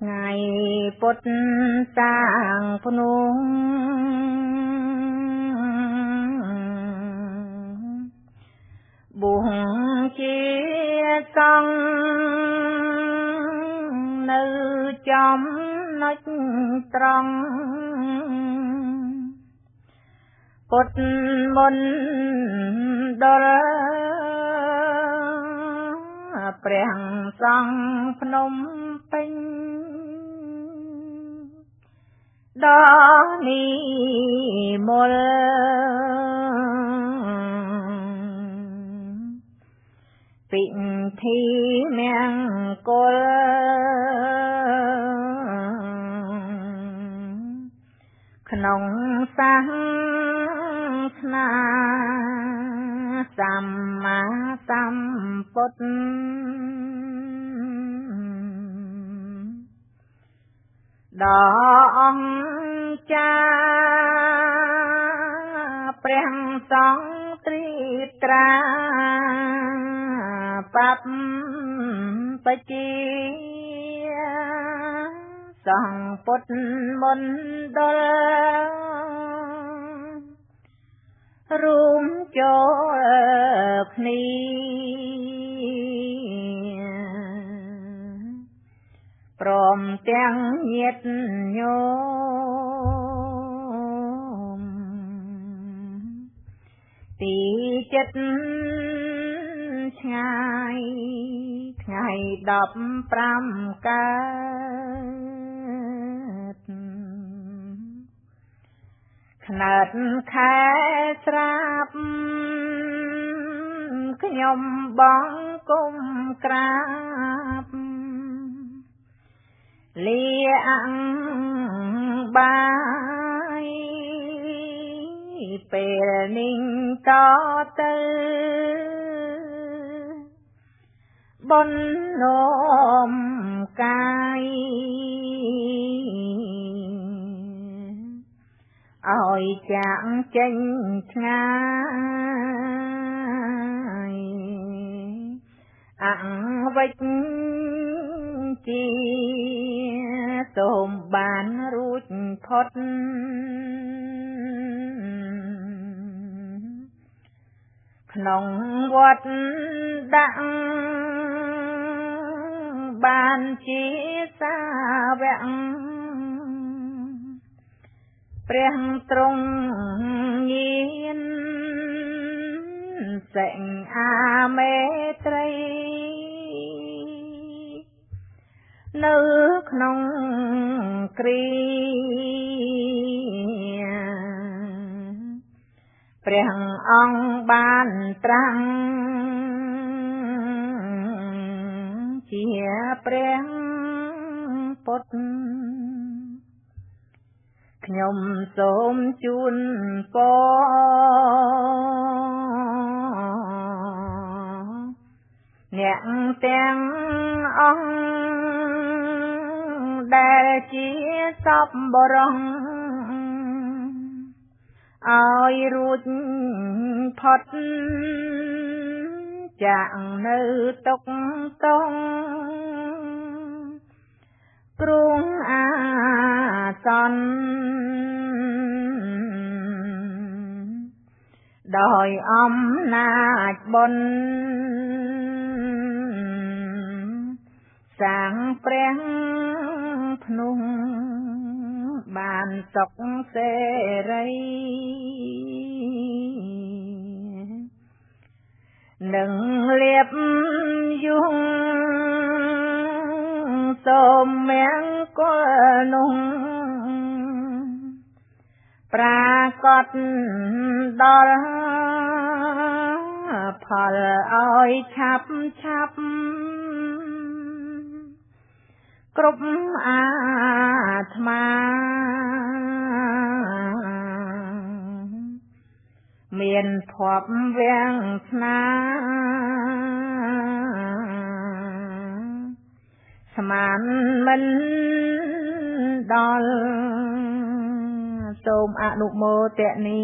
ថ្ងៃពុទ្ធសាងភ្នំបុណ្យជាសង្ឃនៅចំណុចត្រង់ពុទ្ធមណ្ឌលព្រះសង្ឃភ្នំពេញដល់និមលពិធីមង្គលក្នុងសាសនាសម្មាសម្ពុទ្ធដល់អង្គចាព្រះសង្ឃត្រៀបត្រាបព្វជិសង្ឃពុទ្ធមណ្ឌលរួមចូលគ្នាព្រមទាំងញាតិញោមទីចិត្តឆ្ងាយថ្ងៃ15កើតខ្នើតខែស្រាប់ខ្ញុំបងគុំក្រាបលាអង្គបាយពេលនេះតទៅបុណ្យនោមកាយឲ្យចាក់ចេញឆ្ងាយអង្វិជ្ជាសូមបានរួចផុតក្នុងវត្តដាក់បានជាសាវកព្រះទ្រង់ញៀនសេចអាមេត្រីនៅក្នុងគ្រាព្រះអង្គបានត្រាស់ជាព្រះពុទ្ធខ្ញុំសូមជូនពរអ្នកទាំងអង្គដែលជាសពបរោះឲ្យរួចផុតចាក់នៅទុក្ខទោសគ្រោះអាសន្នដោយអំណាចបុណ្យសាងព្រះភ្នំបានសុខសេរីនឹងលៀបយងសូមមង្គលនោះប្រាកដដល់ផលឲ្យឆាប់គ្រប់អាត្មាមានភពវាសនាស្មានមិនដល់សូមអនុមោទនា